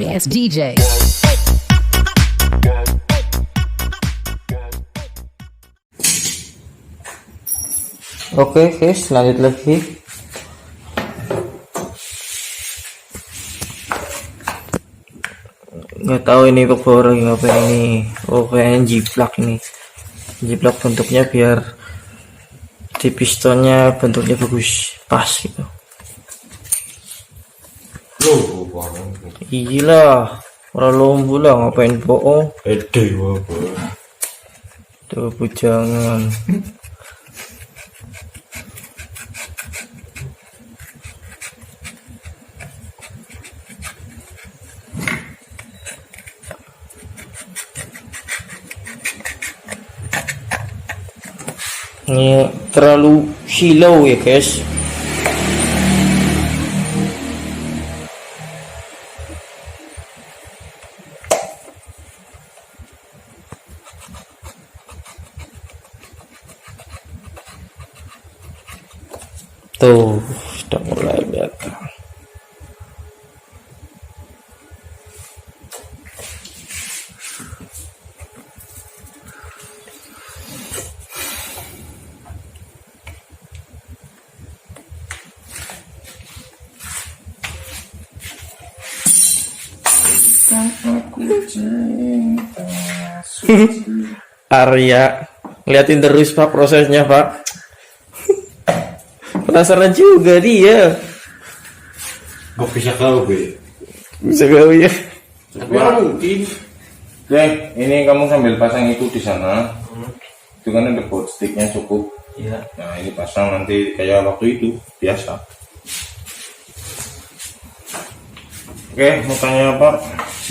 Yes, DJ. Oke guys, lanjut lagi. Nggak tahu ini untuk bawa lagi ngapain ini. Oh, kayaknya jiplak ini. Jiplak bentuknya biar di pistonnya bentuknya bagus, pas gitu. Loh, banget. Iyalah, orang lombu lah ngapain bohong. Ede apa? Tuh bujangan. Ini terlalu silau ya guys. Tuh sudah mulai kelihatan. Arya, liatin terus pak prosesnya pak. Penasaran juga dia. Kok bisa tahu, Be? Bisa gawe ya. Coba mungkin. Ini kamu sambil pasang itu di sana. Itu kan ada board sticknya cukup. Iya. Nah ini pasang nanti kayak waktu itu biasa. Oke, mau tanya apa?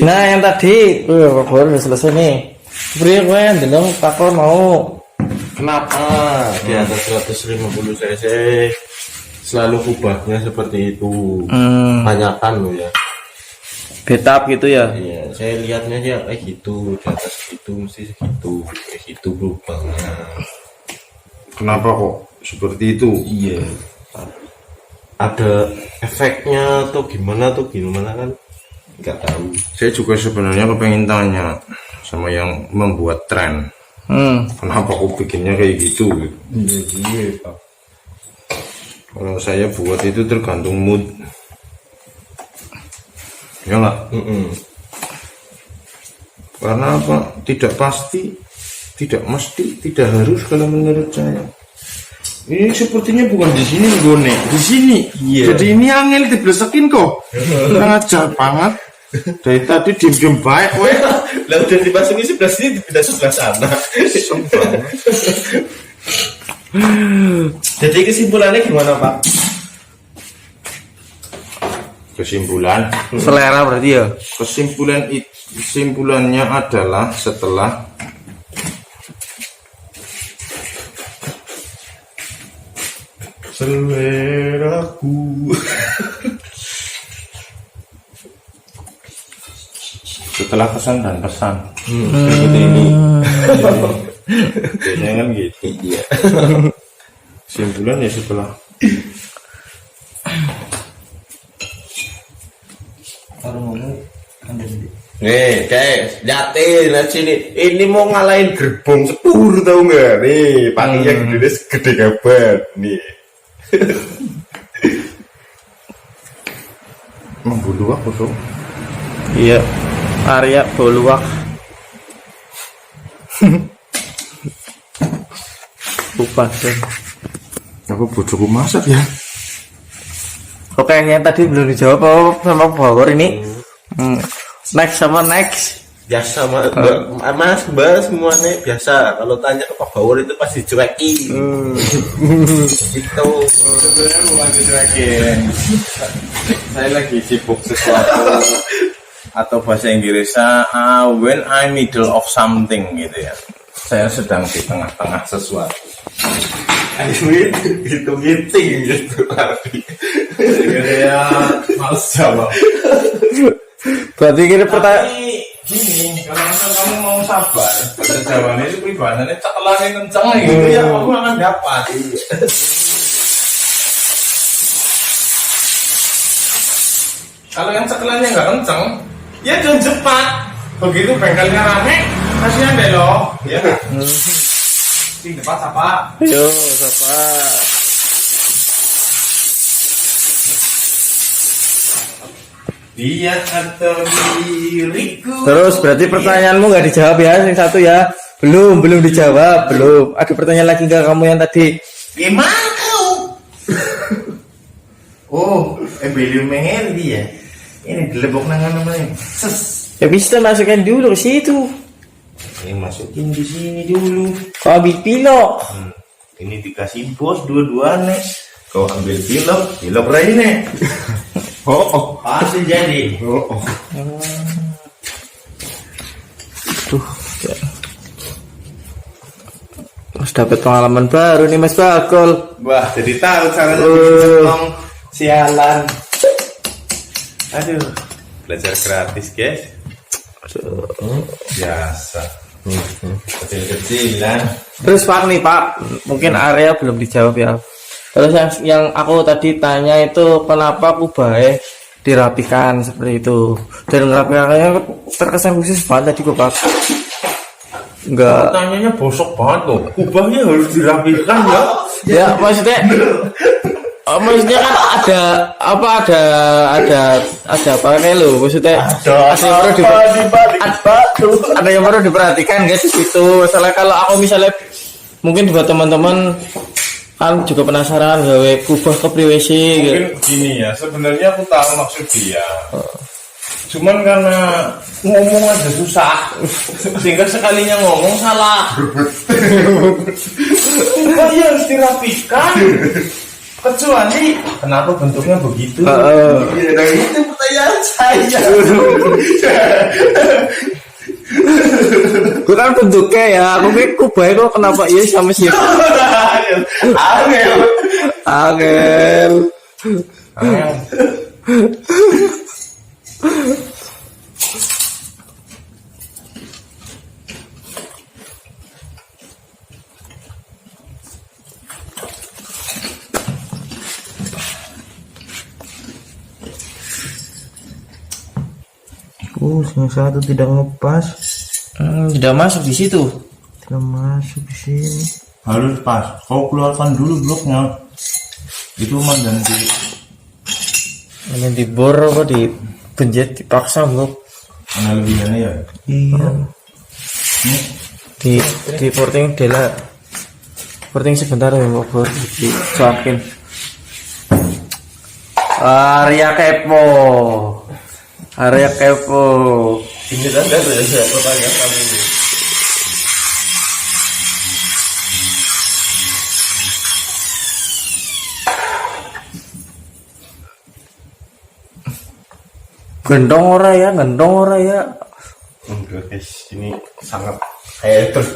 Nah yang tadi, baru udah selesai nih. Beri gue yang dendam kakak mau. Kenapa di atas 150 cc selalu kubahnya seperti itu? Tanyakan lo ya. Betap gitu ya. Iya, saya lihatnya aja kayak gitu, di atas itu mesti segitu, kayak gitu lubangnya. Kenapa kok seperti itu? Iya. Ada efeknya atau gimana kan? Nggak tahu. Saya juga sebenarnya kepengen tanya sama yang membuat tren. Kenapa kok bikinnya kayak gitu? Iya, Pak. Kalau saya buat itu tergantung mood. Ya nggak? Karena apa? Tidak pasti, tidak mesti, tidak harus kalau menurut saya. Ini sepertinya bukan di sini Gone, di sini. Iya. Jadi ini angel diblesekin kok. Ngajar banget. Dari tadi diem-diem baik, weh. Lah udah dipasangin sebelah sini, dipindah sebelah sana. Jadi kesimpulannya gimana, Pak? Kesimpulan, Selera berarti ya. kesimpulannya adalah setelah Seleraku. setelah pesan dan pesan seperti ini. Biasanya kan gitu. Iya. Kesimpulan ya setelah Nih guys, liatin lihat sini. Ini mau ngalahin gerbong sepur tau nggak? Nih, pakinya gede kabar. Nih. membulu aku tuh. Iya. Arya Boluak. Lupa deh. Aku bodohku masak ya. Oke, yang tadi belum dijawab apa sama Power ini. Next sama next. Biasa mas mbak semuanya biasa. Kalau tanya ke Pak Bauer itu pasti cuekin. Gitu. Sebenarnya bukan dicuekin. Saya lagi sibuk sesuatu atau bahasa Inggrisnya when I'm middle of something gitu ya. Saya sedang di tengah-tengah sesuatu. Itu meeting gitu tapi. Ya males jawab. Berarti kira pertanyaan. Gini, kalau misal kamu mau sabar, bahasa Jawanya itu peribahasannya cekelannya kenceng gitu ya, kamu akan dapat. Kalau yang cekelannya nggak kenceng, Ya jangan cepat. Begitu bengkelnya rame, kasihan deh loh. Ya nggak? Sing cepat apa? Yo, siapa? Dia atau diriku. Terus berarti pertanyaanmu nggak dijawab ya, yang satu ya? Belum dijawab, belum. Ada pertanyaan lagi nggak kamu yang tadi? Gimana kau? Oh, belum mengerti ya. Ini dilebok nangan namanya. Ya bisa masukkan dulu ke situ. Ini masukin di sini dulu. Kau ambil pilok. Ini dikasih bos dua-duanya. Kau ambil pilok ini. Oh, pasti jadi. Tuh, ya. Mas dapat pengalaman baru nih Mas Bakul. Wah, jadi tahu caranya bikin centong. Sialan. Aduh, belajar gratis guys. Biasa. Kecil-kecilan. Terus Pak nih Pak, mungkin area belum dijawab ya. Terus yang aku tadi tanya itu kenapa kubahnya dirapikan seperti itu, dan ngerapikannya terkesan khusus banget tadi kok Pak. Enggak. Pertanyaannya bosok banget loh. Kubahnya harus dirapikan ya. Ya maksudnya maksudnya kan ada apa nih lo, maksudnya ada yang perlu diperhatikan guys itu. Misalnya kalau aku misalnya mungkin buat teman-teman kan juga penasaran gawe kubah ke privasi gitu. Mungkin gini ya, sebenarnya aku tahu maksud dia. Cuman karena ngomong aja susah, sehingga sekalinya ngomong salah. Kubahnya harus dirapikan. Kecuali kenapa bentuknya begitu? Nah itu pertanyaan saya. Gue kan bentuknya ya, aku pikir kubah itu kenapa iya sama sih? Angel. Yang satu tidak ngepas. Tidak masuk di situ. Tidak masuk di sini. Harus pas. Kau keluarkan dulu bloknya. Itu mengganti. Ini dibor apa dipenjet dipaksa blok? Mana lebihnya ya? Iya. Di porting dela. Porting sebentar ya mau bor dicuakin. Area kepo. Ini tanda saya pertanyaan kali ini. Gendong ora ya. Enggak guys, ini sangat kayak terus.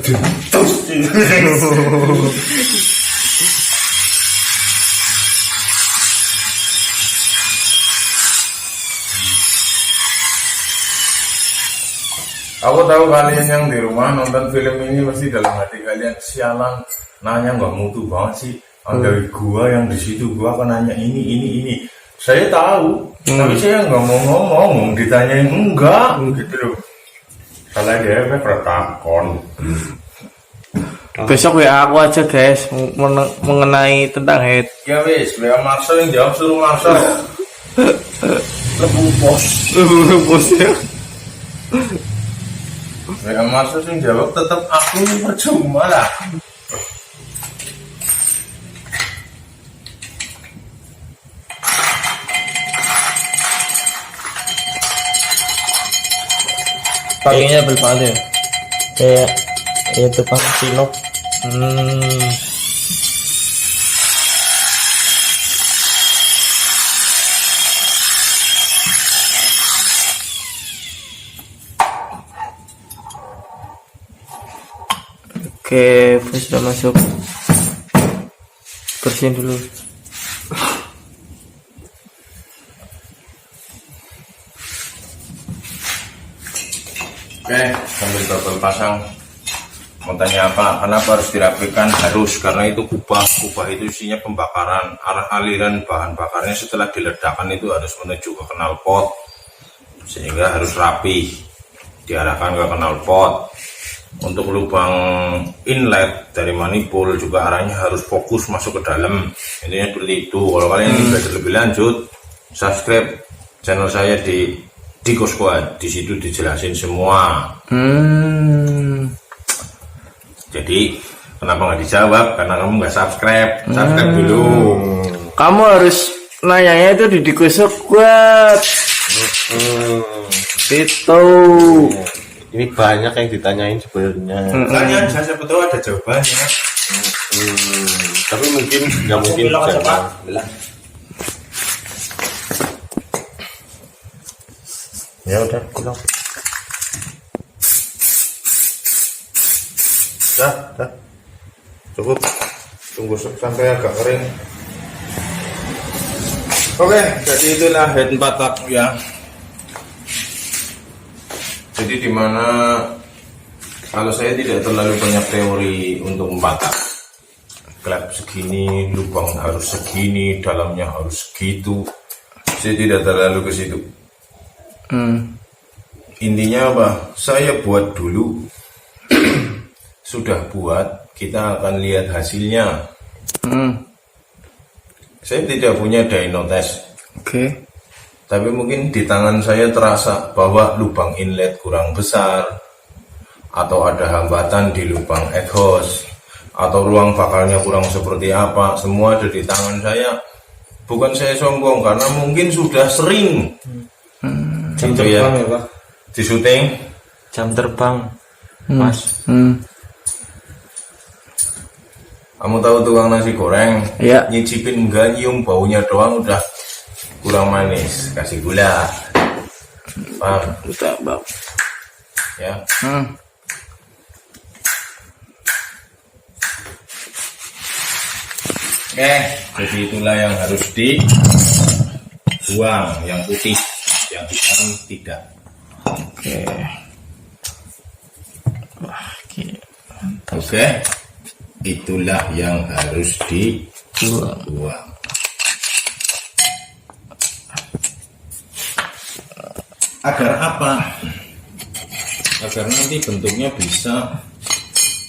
Aku tahu kalian yang di rumah nonton film ini pasti dalam hati kalian sialan, nanya nggak mutu banget sih. Dari gua yang di situ gua akan nanya ini. Saya tahu, tapi saya nggak mau ngomong, ditanyain enggak gitu loh. Salah dia takon. Besok WA aku aja guys mengenai tentang head. Ya wis, WA Marcel yang jawab suruh Marcel. Lebu bos. Bos ya. WA Marcel yang jawab tetap aku percuma lah. Pakainya berpadu ya. Kayak itu Pak Sinop. Oke, sudah masuk. Bersihin dulu. Oke, sambil double pasang. Mau tanya apa? Kenapa harus dirapikan? Harus, karena itu kubah itu isinya pembakaran. Aliran bahan bakarnya setelah diledakkan itu harus menuju ke knalpot. sehingga harus rapi, diarahkan ke knalpot. Untuk lubang inlet dari manifold juga arahnya harus fokus masuk ke dalam, intinya seperti itu. Kalau kalian ingin belajar lebih lanjut, subscribe channel saya di Diko Squad, di situ dijelasin semua. Jadi kenapa nggak dijawab? Karena kamu nggak subscribe. Subscribe dulu. Kamu harus nanyanya itu di Diko Squad. Itu. Ini banyak yang ditanyain sebenarnya. Kalian siapa tahu ada jawabannya. Tapi mungkin nggak mungkin jawab. Ya udah, bilang. Dah. Cukup. Tunggu sampai agak kering. Oke, jadi itulah head 4 tak ya. Jadi dimana kalau saya tidak terlalu banyak teori untuk membatak, klep segini, lubang harus segini, dalamnya harus segitu. Saya tidak terlalu ke situ. Intinya apa? Saya buat dulu. Sudah buat, kita akan lihat hasilnya. Saya tidak punya dyno test. Oke. Tapi mungkin di tangan saya terasa bahwa lubang inlet kurang besar, atau ada hambatan di lubang exhaust, atau ruang bakarnya kurang seperti apa. Semua ada di tangan saya. Bukan saya sombong, karena mungkin sudah sering. Jam Gitu terbang ya, ya Pak? di syuting. Jam terbang, Mas. Kamu tahu tukang nasi goreng? Iya. Nyicipin enggak, nyium baunya doang udah kurang manis. Kasih gula. Paham? Udah, Bang. Ya. Oke, jadi itulah yang harus dibuang, yang putih, yang hitam tidak. Oke. Oke, itulah yang harus dibuang. Agar apa? Agar nanti bentuknya bisa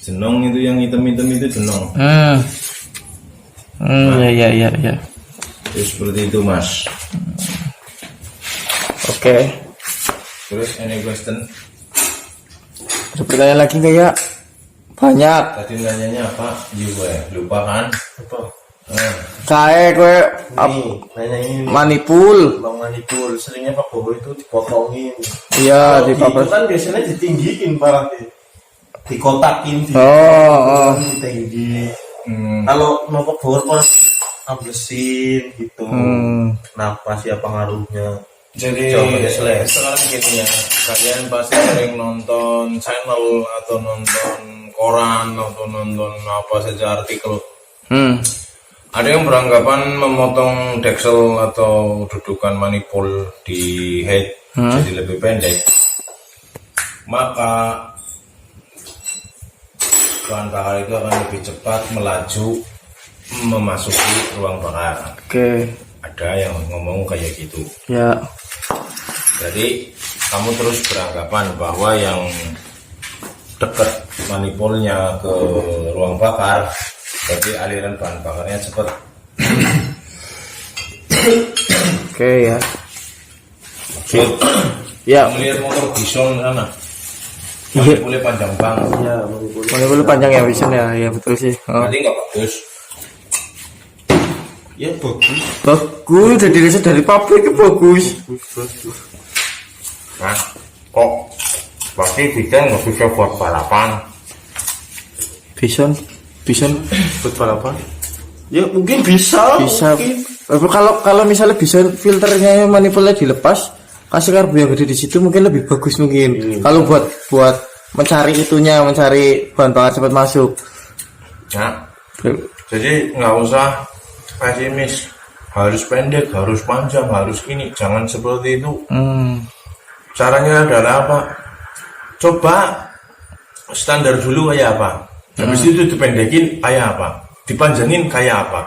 jenong, itu yang hitam-hitam itu jenong. Ya. Terus seperti itu, Mas. Oke. Terus any question? Ada pertanyaan lagi nggak ya? Banyak. Tadi nanyanya apa? Gue lupa kan? Apa? Kayak gue Nanyain manipul. Bang Manipul, seringnya Pak Bowo itu dipotongin. Iya, Kalau di itu papers. kan biasanya ditinggiin Pak. Dikotakin, Oh. ditinggi. Kalau mau Pak Bowo kan amblesin gitu. Kenapa sih, apa ngaruhnya? Jadi Jawabannya selesai. sekarang gini ya, kalian pasti sering nonton channel atau nonton koran atau nonton apa saja artikel. Ada yang beranggapan memotong deksel atau dudukan manifold di head jadi lebih pendek, maka bahan bakar itu akan lebih cepat melaju memasuki ruang bakar. Oke. Ada yang ngomong kayak gitu. Ya. Jadi kamu terus beranggapan bahwa yang dekat manifoldnya ke ruang bakar, jadi aliran bahan bakarnya cepat. Oke ya. Maksud, Ya. melihat motor bison sana, Iya. boleh panjang banget. Ya, Boleh panjang ya vision ya. Ya betul sih. Oh. Berarti nggak bagus. ya bagus. Bagus. Jadi riset dari pabrik itu bagus. Nah, kok pasti bison nggak bisa buat balapan? Vision. Buat balapan? Ya mungkin bisa. Bisa. Mungkin. Kalau misalnya bisa filternya manifoldnya dilepas, kasih karbo yang gede di situ mungkin lebih bagus mungkin. Kalau buat mencari mencari bahan bakar cepat masuk. Nah, jadi nggak usah pesimis. Harus pendek, harus panjang, harus ini. Jangan seperti itu. Caranya adalah apa? Coba standar dulu kayak apa. Habis itu dipendekin kayak apa. Dipanjangin kayak apa.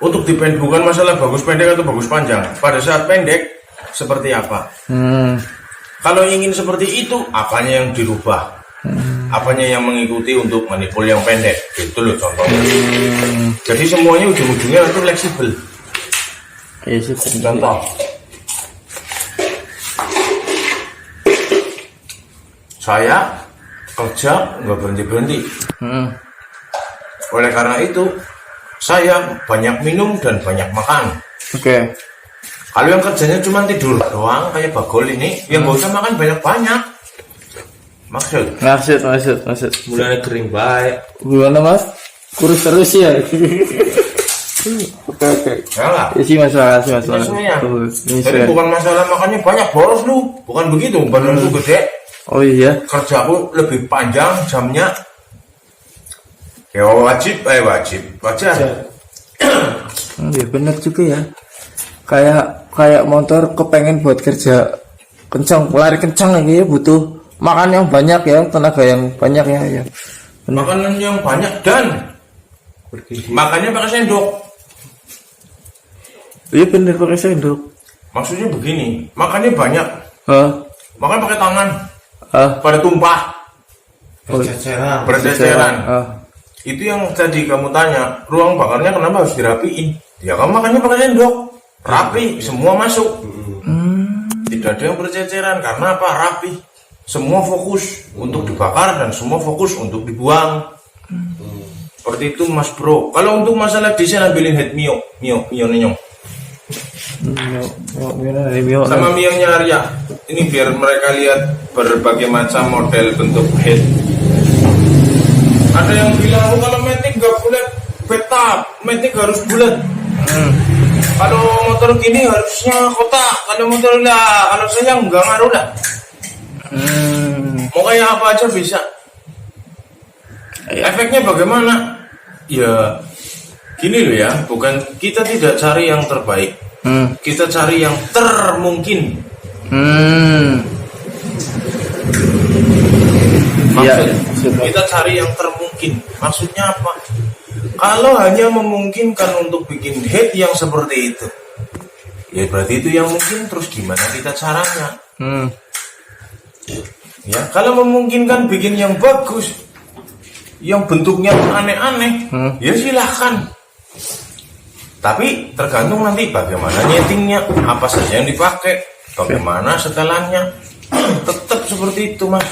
Untuk bukan masalah bagus pendek atau bagus panjang. Pada saat pendek, seperti apa. Hmm. Kalau ingin seperti itu, apanya yang dirubah? Apanya yang mengikuti untuk manipul yang pendek? Gitu loh contohnya. Jadi semuanya ujung-ujungnya itu fleksibel. Iya sih. Contoh, saya kerja nggak berhenti-berhenti. Oleh karena itu, saya banyak minum dan banyak makan. Oke. Kalau yang kerjanya cuma tidur doang kayak Bagol ini, yang nggak usah makan banyak-banyak. Maksud? Maksud. Mulai kering baik. Gimana mas? Kurus terus ya? Oke. Enggak. Isi masalah. Semuanya. Ini Jadi bukan masalah makannya banyak boros lu, bukan begitu. Badanku gede, Oh iya. kerjaku lebih panjang jamnya. Ya wajib. Iya benar juga ya. Kayak motor kepengen buat kerja kencang, lari kencang lagi ya butuh makan yang banyak ya, tenaga yang banyak ya. Makanan yang banyak dan makannya pakai sendok. Iya benar pakai sendok. Maksudnya begini, makannya banyak, makan pakai tangan, pada tumpah, berceceran. Itu yang tadi kamu tanya, ruang bakarnya kenapa harus dirapiin? Ya kamu makannya pakai sendok, rapi, semua masuk. Tidak ada yang berceceran, karena apa? Rapi. Semua fokus untuk dibakar dan semua fokus untuk dibuang. Seperti itu Mas Bro. Kalau untuk masalah desain ambilin head Mio Nenyong. Sama Mio-nya Arya. Ini biar mereka lihat berbagai macam model bentuk head. Ada yang bilang kalau Matic gak bulat peta, Matic harus bulat. Kalau motor gini harusnya kotak. Kalau motor lah, kalau saya nggak ngaruh lah. Mau kayak apa aja bisa. Efeknya bagaimana? Ya gini loh ya, bukan kita tidak cari yang terbaik, kita cari yang termungkin. Kita cari yang termungkin. Maksudnya apa? Kalau hanya memungkinkan untuk bikin head yang seperti itu, ya berarti itu yang mungkin. Terus gimana kita caranya? Ya, kalau memungkinkan bikin yang bagus, yang bentuknya aneh-aneh, ya silahkan. Tapi tergantung nanti bagaimana nyetingnya, apa saja yang dipakai, bagaimana setelannya. Tetap seperti itu mas.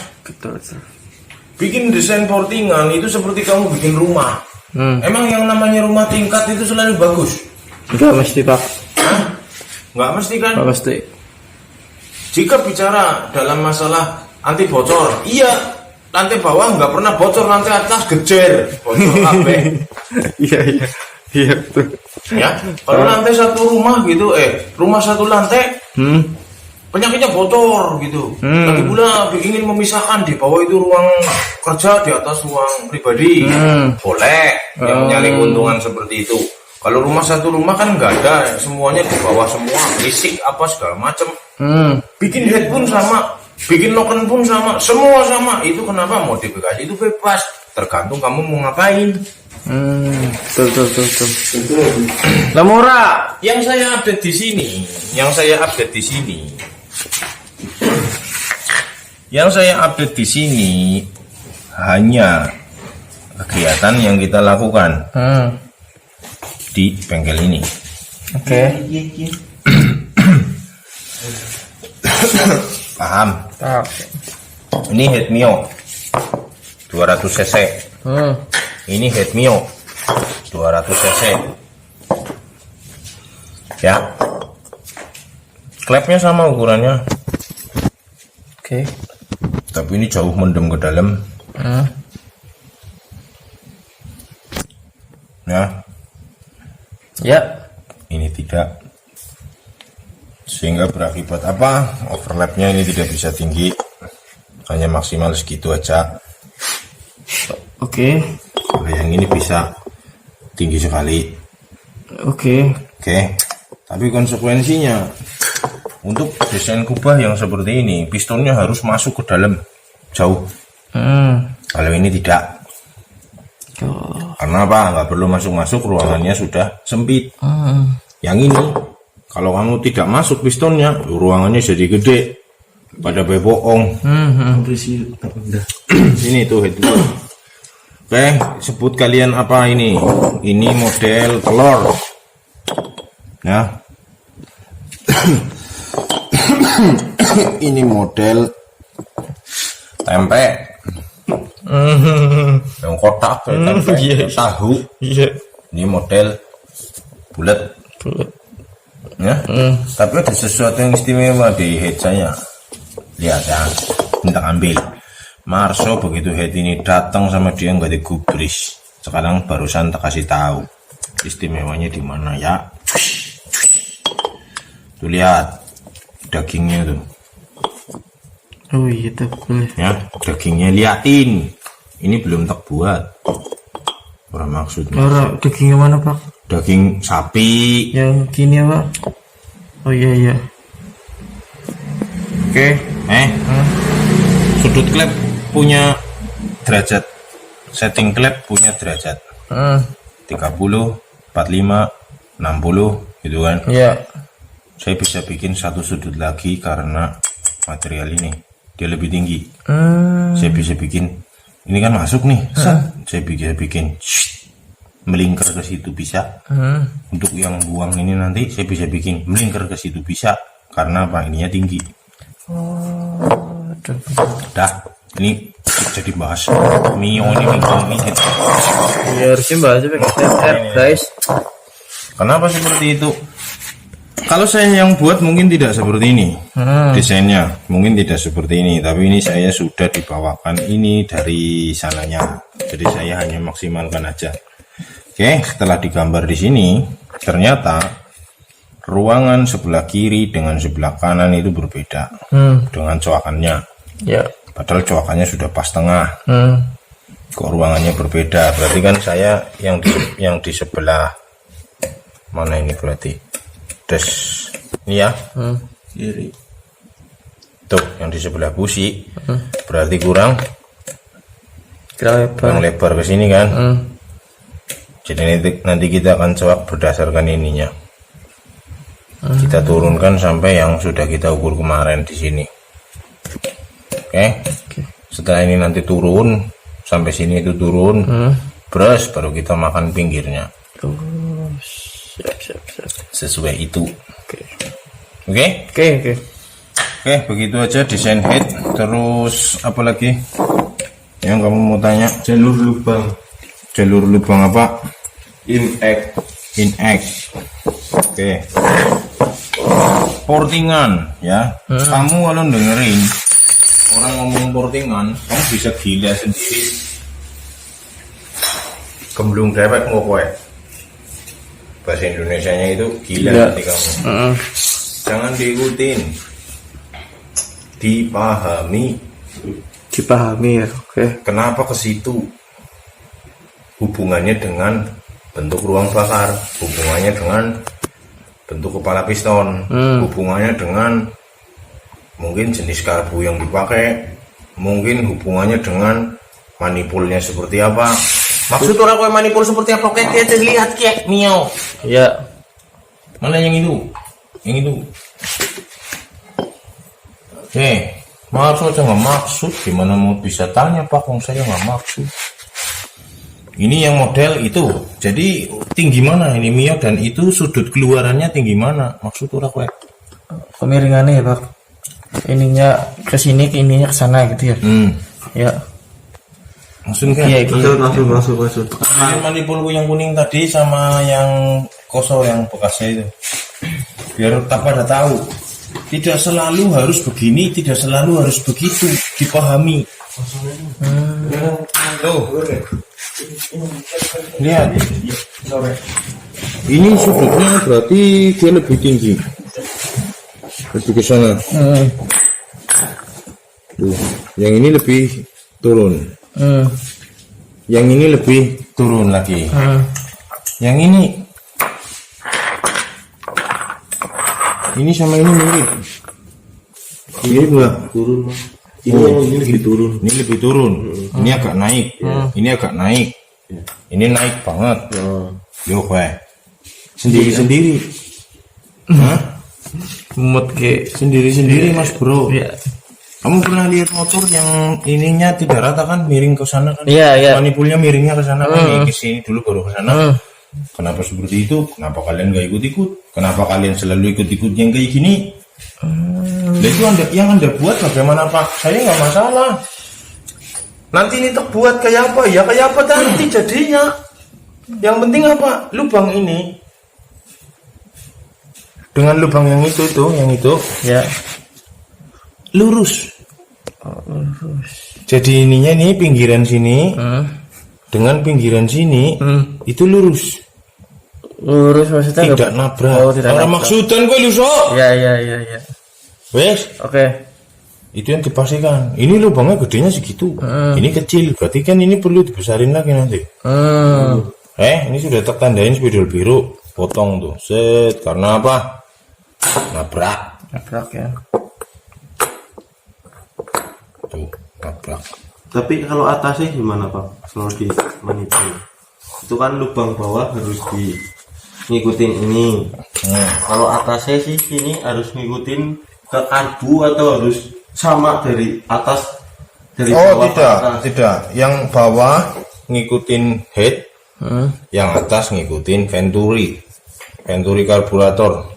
Bikin desain portingan itu seperti kamu bikin rumah. Emang yang namanya rumah tingkat itu selalu bagus? Enggak mesti pak. Nggak mesti kan? Enggak mesti. Jika bicara dalam masalah anti bocor, iya, lantai bawah nggak pernah bocor, lantai atas gejer, bocor kabeh. Iya betul. Ya, kalau lantai satu rumah gitu, rumah satu lantai, penyakitnya bocor gitu. Lagi pula ingin memisahkan di bawah itu ruang kerja, di atas ruang pribadi, boleh yang nyari keuntungan seperti itu. Kalau rumah satu rumah kan nggak ada, semuanya di bawah semua, listrik apa segala macam. Bikin head pun sama, bikin loken pun sama, semua sama. Itu kenapa modifikasi itu bebas, tergantung kamu mau ngapain. Betul. Lamora, Yang saya update di sini, hanya kegiatan yang kita lakukan di bengkel ini. Oke. Paham? Ini head Mio 200 cc. Ini head Mio 200 cc. Ya. Klepnya sama ukurannya. Oke. Tapi ini jauh mendem ke dalam. Ya. Ini tidak. Sehingga berakibat apa? Overlapnya ini tidak bisa tinggi, hanya maksimal segitu aja. Oke. Kalau yang ini bisa tinggi sekali. Oke. Tapi konsekuensinya untuk desain kubah yang seperti ini, pistonnya harus masuk ke dalam jauh. Kalau ini tidak. Karena apa? Nggak perlu masuk-masuk, ruangannya sudah sempit. Yang ini Kalau kamu tidak masuk pistonnya, ruangannya jadi gede. Pada bohong. Ini tuh head dulu. Oke, sebut kalian apa ini? Ini model telur. Ya. Ini model tempe. Yang kotak tempe, tahu. Iya. Ini model bulat. Ya. Tapi ada sesuatu yang istimewa di head saya. Lihat ya, minta ambil. Marso begitu head ini datang sama dia nggak digubris. Sekarang barusan tak kasih tahu istimewanya di mana ya. Tuh lihat dagingnya tuh. Oh iya tuh boleh. Ya, dagingnya liatin. Ini belum tak buat. Orang maksudnya. Orang dagingnya mana Pak? Daging sapi. Yang gini ya Pak? Oh iya. Oke. Sudut klep punya derajat. Setting klep punya derajat. 30, 45, 60 gitu kan. Iya. Saya bisa bikin satu sudut lagi karena material ini dia lebih tinggi. Saya bisa bikin ini kan masuk nih. Saya bisa bikin melingkar ke situ bisa. Untuk yang buang ini nanti saya bisa bikin melingkar ke situ bisa karena apa? Ininya tinggi. Dah, ini jadi bahas Mio ini gitu. Ya harusnya bahas guys. Kenapa seperti itu? Kalau saya yang buat mungkin tidak seperti ini desainnya, mungkin tidak seperti ini, tapi ini saya sudah dibawakan ini dari sananya, jadi saya hanya maksimalkan aja. Oke, setelah digambar di sini, ternyata ruangan sebelah kiri dengan sebelah kanan itu berbeda dengan coakannya. Ya. Padahal coakannya sudah pas tengah. Kok ruangannya berbeda? Berarti kan saya yang di sebelah mana ini berarti? Ini ya. Kiri. Tuh, yang di sebelah busi. Berarti kurang lebar ke sini kan? Jadi nanti kita akan coak berdasarkan ininya. Kita turunkan sampai yang sudah kita ukur kemarin di sini. Oke. Setelah ini nanti turun sampai sini itu turun, terus baru kita makan pinggirnya. Siap. Sesuai itu. Oke, begitu aja desain head. Terus apa lagi yang kamu mau tanya? Jalur lubang apa? In X. Oke. Portingan ya. Kamu kalau dengerin orang ngomong portingan, kamu bisa gila sendiri. Gemblung dewek ngopo ya. Bahasa Indonesianya itu gila nanti kamu. Jangan diikutin. Dipahami ya. Oke. Kenapa ke situ? Hubungannya dengan bentuk ruang bakar, hubungannya dengan bentuk kepala piston, hubungannya dengan mungkin jenis karbu yang dipakai, mungkin hubungannya dengan manipulnya seperti apa. Maksud orang kau manipul seperti apa? Kita lihat kayak Mio. Ya. Mana yang itu? Yang itu. Maaf saja nggak maksud. Gimana mau bisa tanya Pak? Kong saya nggak maksud. Ini yang model itu. Jadi tinggi mana ini Mio dan itu sudut keluarannya tinggi mana? Maksud orang kau? Kemiringannya ya Pak. Ininya ke sini, ininya ke sana gitu ya. Ya. Maksudnya Iya, masuk. Ini manipulku yang kuning tadi sama yang kosong yang bekasnya itu. Biar tak pada tahu. Tidak selalu harus begini, tidak selalu harus begitu. Dipahami. Tuh. Lihat. Ini sudutnya berarti dia lebih tinggi. Lebih ke sana. Tuh. Yang ini lebih turun. Yang ini lebih turun lagi. Yang ini sama ini mirip. Ini enggak turun. Ini lebih turun. Ini lebih turun. Ini agak naik. Ini agak naik. Ini naik banget. Yo, sendiri-sendiri. Hah? Mumet ke. Sendiri-sendiri Mas Bro. Iya. Kamu pernah lihat motor yang ininya tidak rata kan, miring ke sana kan? Iya, iya. Manipulnya miringnya ke sana kan, ke sini dulu baru ke sana. Hmm. Kenapa seperti itu? Kenapa kalian gak ikut-ikut? Kenapa kalian selalu ikut-ikut yang kayak gini? Nah, itu yang anda buat bagaimana Pak? Saya nggak masalah. Nanti ini terbuat kayak apa? Ya kayak apa nanti jadinya. Yang penting apa? Lubang ini dengan lubang yang itu tuh, yang itu Ya. lurus. Jadi ininya nih pinggiran sini dengan pinggiran sini itu lurus. Lurus maksudnya Tidak nabrak. Oh, tidak Orang nabrak. maksudan gue lu sok. Ya, ya, ya, ya. Wes, Oke. itu yang dipastikan. Ini lubangnya gedenya segitu. Ini kecil. Berarti kan ini perlu dibesarin lagi nanti. Ini sudah tertandain spidol biru. Potong tuh. Set. Karena apa? Nabrak. Nabrak ya. Tuh, nabrak. Tapi kalau atasnya gimana Pak? Kalau di manipul itu kan lubang bawah harus ngikutin ini. Kalau atasnya sih ini harus ngikutin ke karbu atau harus sama dari atas dari bawah ke atas? Tidak. Yang bawah ngikutin head, yang atas ngikutin venturi karburator.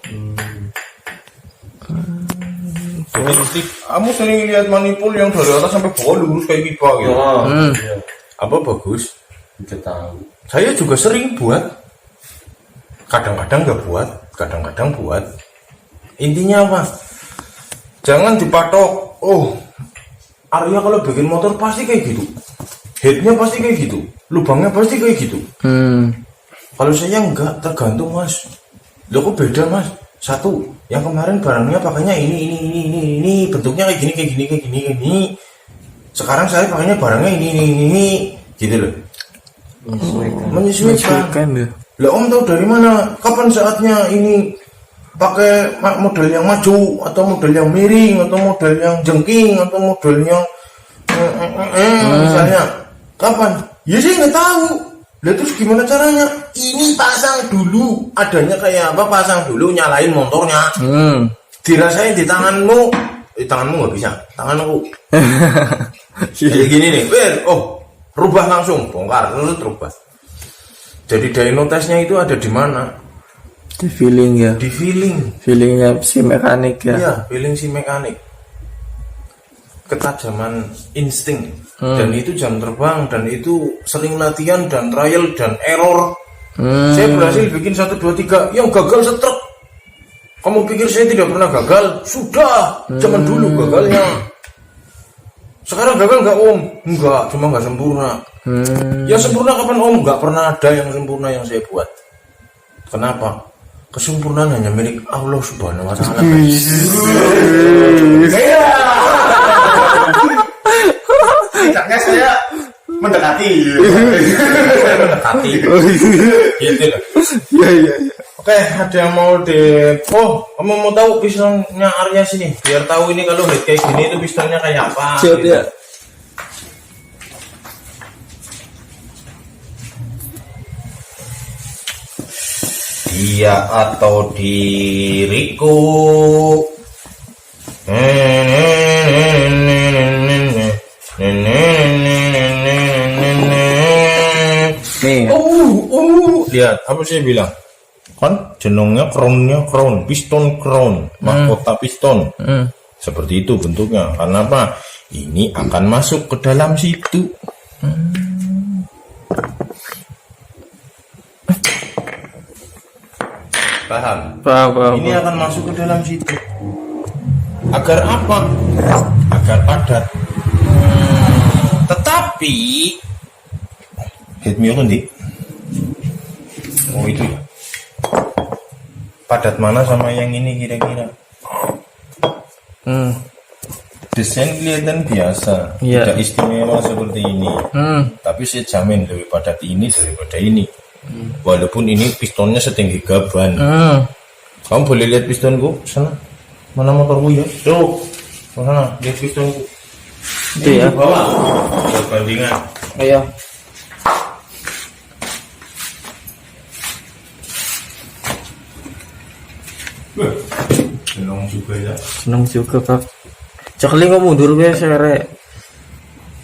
Kamu sering lihat manipul yang dari atas sampai bawah lurus kayak pipa gitu. Iya. Apa bagus? Tidak tahu. Saya juga sering buat. Kadang-kadang nggak buat, kadang-kadang buat. Intinya apa? Jangan dipatok. Oh, Arya kalau bikin motor pasti kayak gitu. Headnya pasti kayak gitu. Lubangnya pasti kayak gitu. Kalau saya enggak, tergantung Mas. Loh kok beda Mas? Satu, yang kemarin barangnya pakainya ini, bentuknya kayak gini. Sekarang saya pakainya barangnya ini, gitu loh. Menyesuaikan. ya. Lah Om tahu dari mana? Kapan saatnya ini pakai model yang maju atau model yang miring atau model yang jengking atau model yang misalnya kapan? Ya saya nggak tahu. Lah terus gimana caranya? Ini pasang dulu, adanya kayak apa? Pasang dulu, nyalain motornya. Dirasain di tanganmu. Tanganmu nggak bisa, tanganku. Kayak gini nih, rubah langsung, bongkar, terus rubah. Jadi dyno testnya itu ada di mana? Di feeling ya. Di feeling. Feelingnya si mekanik ya. Iya, feeling si mekanik. Ketajaman insting. Dan itu jam terbang, dan itu sering latihan dan trial dan error. Saya berhasil bikin 1, 2, 3 yang gagal setruk. Kamu pikir saya tidak pernah gagal? Sudah, zaman dulu gagalnya. Sekarang gagal nggak Om? Enggak, cuma nggak sempurna. Yang sempurna kapan Om? Nggak pernah ada yang sempurna yang saya buat. Kenapa? Kesempurnaan hanya milik Allah Subhanahu wa Ta'ala. Tidaknya saya mendekati. Gitu loh. Iya. Oke, ada yang mau kamu mau tahu pistonnya Arya sini? Biar tahu ini kalau head kayak gini itu pistonnya kayak apa. Siap gitu. ya. Dia atau diriku. Nih. Lihat, apa saya bilang? Kan jenongnya crown, piston crown, mahkota piston. Seperti itu bentuknya. Karena apa? Ini akan masuk ke dalam situ. Paham? Paham. Ini akan masuk ke dalam situ. Agar apa? Agar padat. Tetapi headmio kan oh itu ya. Padat mana sama yang ini kira-kira? Desain kelihatan biasa, Iya. tidak istimewa seperti ini. Tapi saya jamin lebih padat ini daripada ini. Walaupun ini pistonnya setinggi gaban. Kamu boleh lihat pistonku sana. Mana motorku ya? Tuh, sana lihat pistonku. Itu ya. Bawah. Perbandingan. Ayo. Senang juga ya. Seneng juga Pak. Cekli kok mundur guys sere.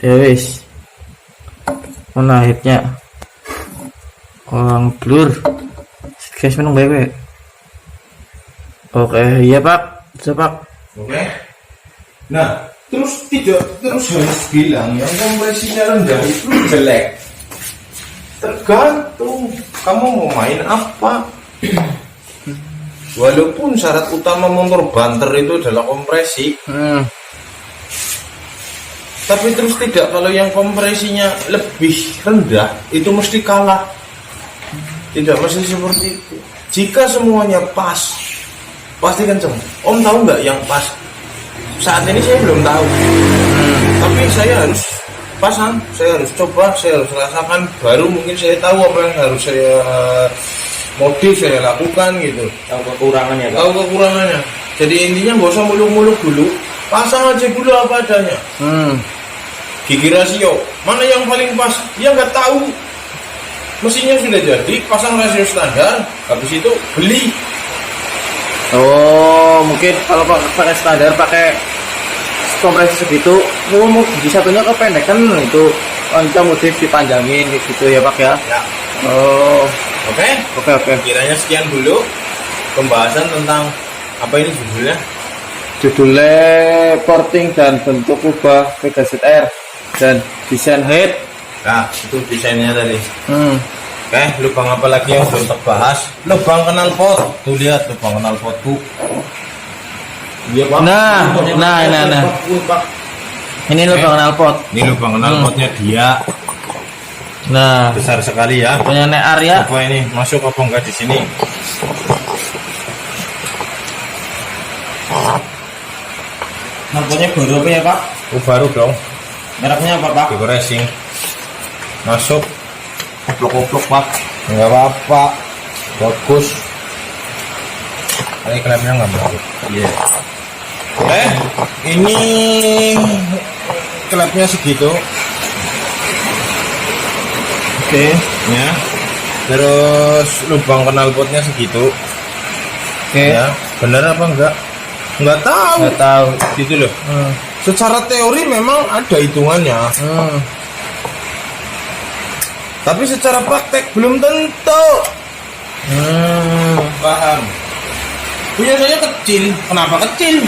Ya wis. Mana akhirnya orang blur. Guys menang baik. Oke, iya Pak. Bisa Pak. Oke. Nah, terus harus bilang yang kompresinya rendah itu jelek. Tergantung kamu mau main apa. Walaupun syarat utama motor banter itu adalah kompresi, tapi terus tidak kalau yang kompresinya lebih rendah itu mesti kalah. Tidak mesti seperti itu. Jika semuanya pas, pasti kenceng. Om tahu nggak yang pas? Saat ini saya belum tahu, tapi saya harus pasang, saya harus coba, saya harus rasakan, baru mungkin saya tahu apa yang harus saya modif saya lakukan gitu. Tahu kekurangannya Pak. Tahu kekurangannya. Jadi intinya nggak usah muluk-muluk dulu, pasang aja dulu apa adanya. Gigi rasio mana yang paling pas? Ya nggak tahu. Mesinnya sudah jadi, pasang rasio standar, habis itu beli. Oh, mungkin kalau pakai standar pakai kompresi segitu, mau gigi satunya kependekan itu, kita motif dipanjangin gitu ya Pak ya. Ya. Oh, Oke. Kiranya sekian dulu pembahasan tentang apa ini judulnya? judulnya porting dan bentuk ubah Vega ZR dan desain head. Nah, itu desainnya tadi. Oke, lubang apa lagi yang belum terbahas? Lubang knalpot. Tuh lihat lubang knalpotku. Iya Pak. Nah. Ini lubang knalpot. Ini lubang knalpotnya dia Nah, besar sekali ya. punya Nek Arya. Coba ini masuk apa enggak di sini? Knalpotnya baru apa ya Pak? Oh, baru dong. Mereknya apa Pak? Vigo Racing. Masuk. Koplok-koplok Pak. Enggak apa-apa. Bagus. Ini klemnya nggak bagus. Iya. Ini klepnya segitu. Oke. Ya. Terus lubang knalpotnya segitu. Oke. Ya. Benar apa enggak? Enggak tahu. Nggak tahu. Gitu loh. Secara teori memang ada hitungannya. Tapi secara praktek belum tentu. Paham? Punya saya kecil. Kenapa kecil?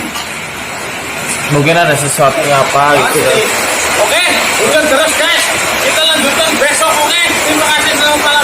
Mungkin ada sesuatu apa gitu ya. Oke, udah terus guys. Kita lanjutkan besok, oke? Terima kasih selamat malam.